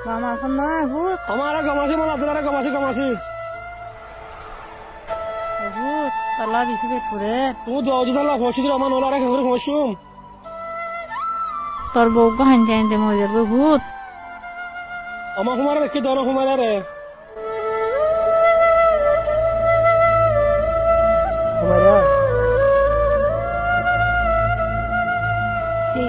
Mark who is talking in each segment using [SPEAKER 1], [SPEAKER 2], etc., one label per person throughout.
[SPEAKER 1] Mama sana Hud.
[SPEAKER 2] Amara gamasi mana tera gamasi.
[SPEAKER 1] Hud, Allah bisi pure.
[SPEAKER 2] Tu doa juta la khoshi dira man ola ra khangre khoshum.
[SPEAKER 1] Tor bogo hande mojer Hud.
[SPEAKER 2] Ama kumara ki dono kumara re. Kumara.
[SPEAKER 1] Ji.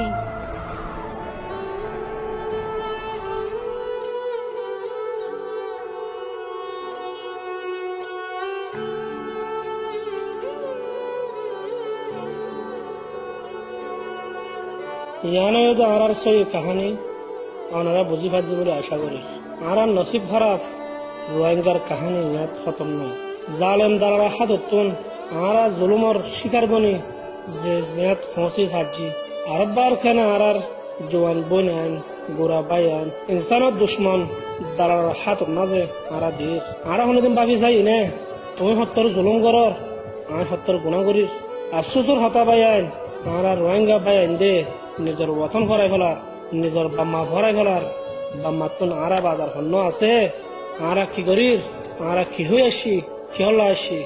[SPEAKER 2] ইয়ানো তো আরার সই কাহিনী ওনারা বুঝি fuzzy বলে আশা করি আরার নসিব খারাপ রোহিঙ্গার কাহিনী ইয়াত খতম নয় জালেম দালারা হাততুন আরা জুলুমর শিকার বনি যে জিয়াত ফসি ফাজি আরবার খানা আরার জওয়ান বনান গোরা বায়ান ইনসানত দুশমন দালার হাত মাঝে আরা দির আরা হনদিন বাকি যাই নে তুমি হত্তর জুলুম করর আই হত্তর গুনাহ করির আফসোসর হতা বায়ান আরা রোহিঙ্গা বায়ান দে নিজের ওয়াতন ফরাই ফেলার নিজের বাম্মা ফরাই ফেলার বাম্মা তুন আরা বাজার হন্য আছে আরা কি করির আরা কি হয়ে আসি কি হল্লা আসি